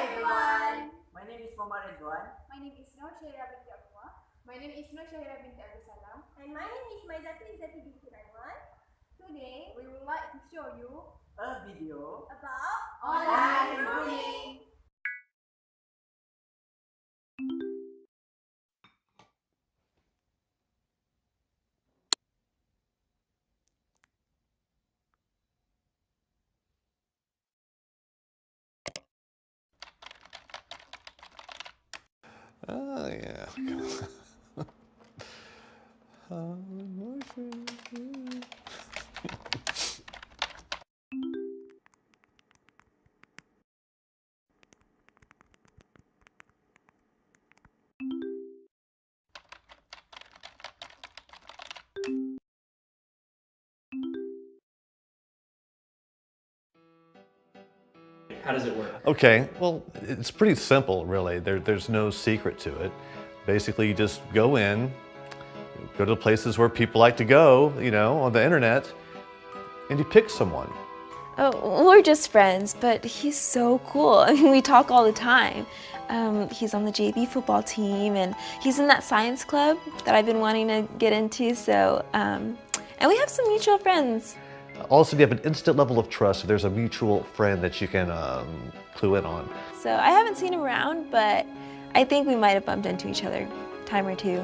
everyone. My name is Muhammad Ridwan. My name is Nur Shahira binti Abdullah. My name is Nur Shahira binti Abdul Salam. And my name is Maizati Izzati binti Raywan. Today, we would like to show you A video About online grooming. Oh, yeah. How does it work? Okay, well, it's pretty simple, really. There's no secret to it. Basically, you just go in, go to the places where people like to go, you know, on the internet, and you pick someone. Oh, we're just friends, but he's so cool. I mean, we talk all the time. He's on the JV football team, and he's in that science club that I've been wanting to get into, so, and we have some mutual friends. Also, you have an instant level of trust if there's a mutual friend that you can clue in on. So I haven't seen him around, but I think we might have bumped into each other a time or two.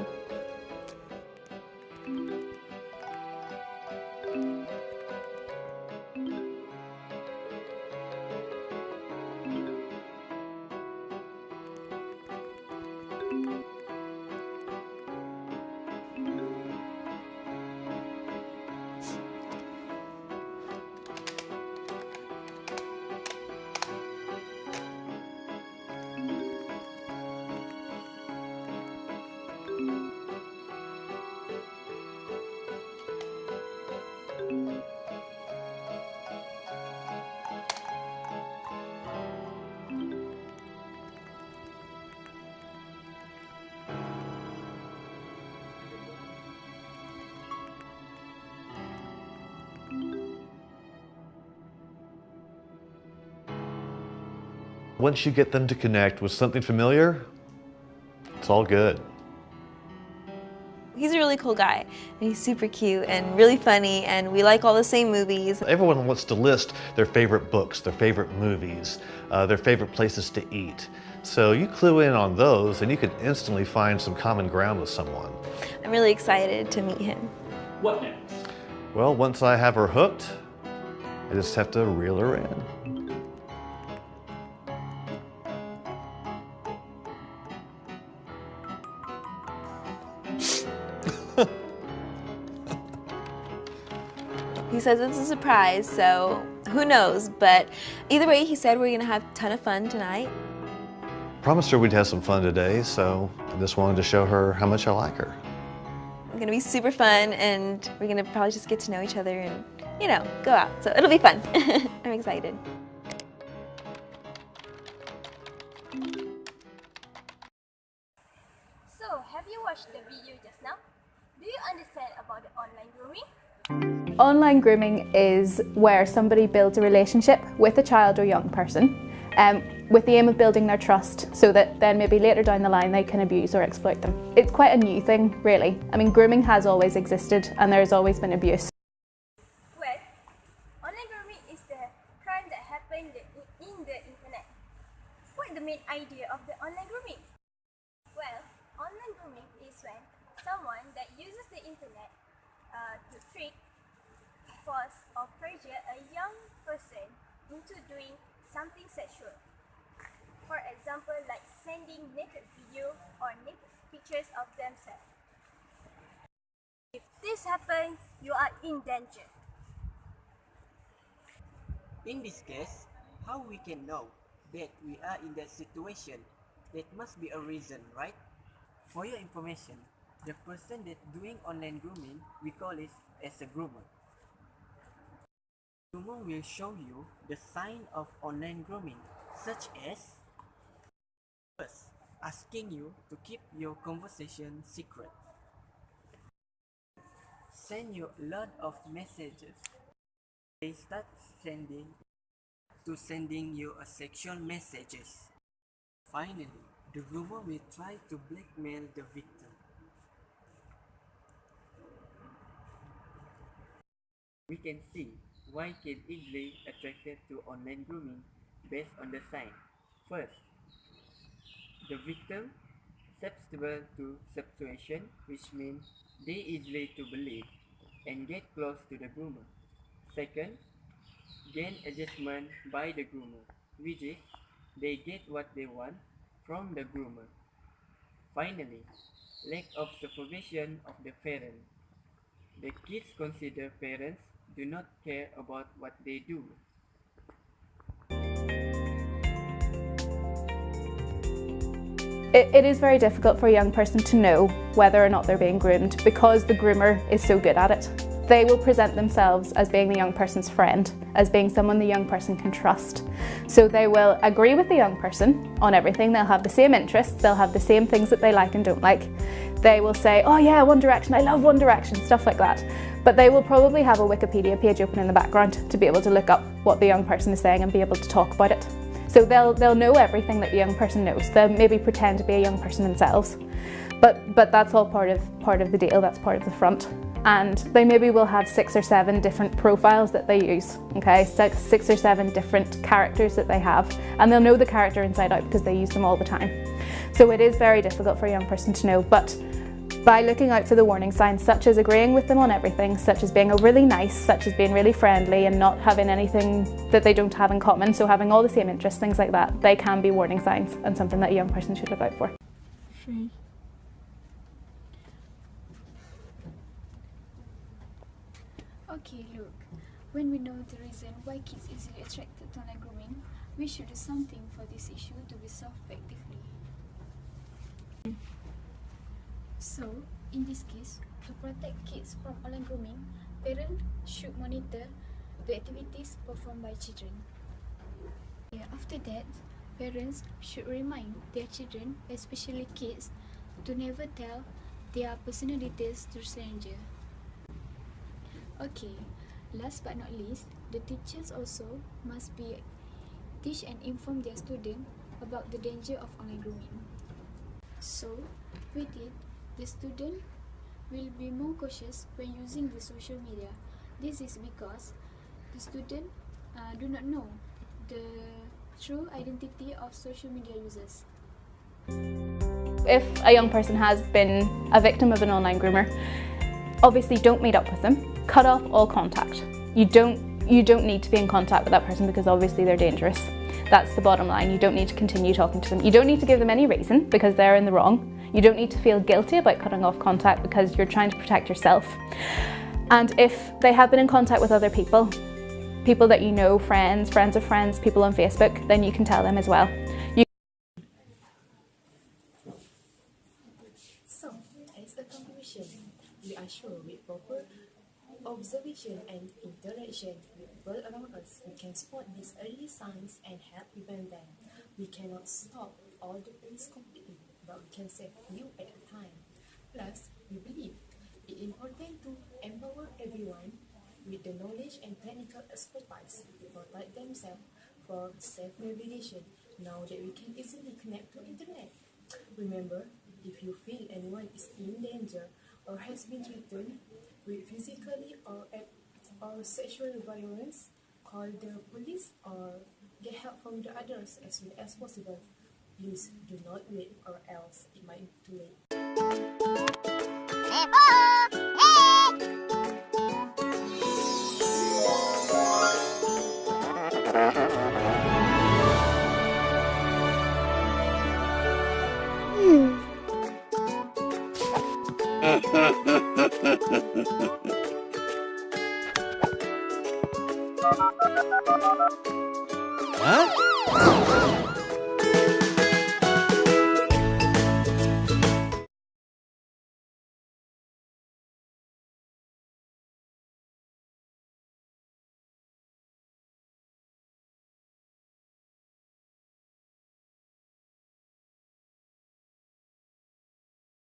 Once you get them to connect with something familiar, it's all good. He's a really cool guy, and he's super cute and really funny, and we like all the same movies. Everyone wants to list their favorite books, their favorite movies, their favorite places to eat. So you clue in on those and you could instantly find some common ground with someone. I'm really excited to meet him. What next? Well, once I have her hooked, I just have to reel her in. He says it's a surprise, so who knows, but either way, he said we're gonna have a ton of fun tonight. Promised her we'd have some fun today, so I just wanted to show her how much I like her. It's gonna be super fun, and we're gonna probably just get to know each other and, you know, go out, so it'll be fun. I'm excited. So, have you watched the video just now? Do you understand about the online grooming? Online grooming is where somebody builds a relationship with a child or young person with the aim of building their trust so that then maybe later down the line they can abuse or exploit them. It's quite a new thing, really. I mean, grooming has always existed and there's always been abuse. Well, online grooming is the crime that happened in the internet. What's the main idea of the online grooming? Well, online grooming is when someone that uses the internet to trick, force or pressure a young person into doing something sexual. For example, like sending naked video or naked pictures of themselves. If this happens, you are in danger. In this case, how we can know that we are in that situation? That must be a reason, right? For your information, the person that doing online grooming, we call it as a groomer. Groomer will show you the sign of online grooming, such as first, asking you to keep your conversation secret. Send you a lot of messages. They start sending you a sexual messages. Finally, the groomer will try to blackmail the victim. We can see why kids easily attracted to online grooming based on the sign. First, the victim susceptible to substitution, which means they easily to believe and get close to the groomer. Second, gain adjustment by the groomer, which is they get what they want from the groomer. Finally, lack of supervision of the parent. The kids consider parents do not care about what they do. It is very difficult for a young person to know whether or not they're being groomed because the groomer is so good at it. They will present themselves as being the young person's friend, as being someone the young person can trust. So they will agree with the young person on everything. They'll have the same interests, they'll have the same things that they like and don't like. They will say, oh yeah, One Direction, I love One Direction, stuff like that. But they will probably have a Wikipedia page open in the background to be able to look up what the young person is saying and be able to talk about it. So they'll know everything that the young person knows. They'll maybe pretend to be a young person themselves. But that's all part of the deal, that's part of the front. And they maybe will have 6 or 7 different profiles that they use, okay? 6 or 7 different characters that they have. And they'll know the character inside out because they use them all the time. So it is very difficult for a young person to know, but by looking out for the warning signs, such as agreeing with them on everything, such as being really nice, such as being really friendly and not having anything that they don't have in common, so having all the same interests, things like that, they can be warning signs and something that a young person should look out for. Okay, look, when we know the reason why kids easily attracted to online grooming, we should do something for this issue to be solved effectively. So, in this case, to protect kids from online grooming, parents should monitor the activities performed by children. After that, parents should remind their children, especially kids, to never tell their personal details to strangers. Okay, last but not least, the teachers also must teach and inform their students about the danger of online grooming. So, with it, the student will be more cautious when using the social media. This is because the student do not know the true identity of social media users. If a young person has been a victim of an online groomer, obviously don't meet up with them. Cut off all contact. You don't need to be in contact with that person because obviously they're dangerous. That's the bottom line. You don't need to continue talking to them. You don't need to give them any reason because they're in the wrong. You don't need to feel guilty about cutting off contact because you're trying to protect yourself. And if they have been in contact with other people, people that you know, friends of friends, people on Facebook, then you can tell them as well. So, as a conclusion, we are sure with proper observation and interaction with the world around us, we can spot these early signs and help prevent them. We cannot stop all the things completely, but we can save few at a time. Plus, we believe it is important to empower everyone with the knowledge and technical expertise to protect themselves from safe navigation now that we can easily connect to internet. Remember, if you feel anyone is in danger or has been threatened with physically or sexual violence, call the police or get help from the others as soon as possible. Please do not wait or else it might be too late. Huh?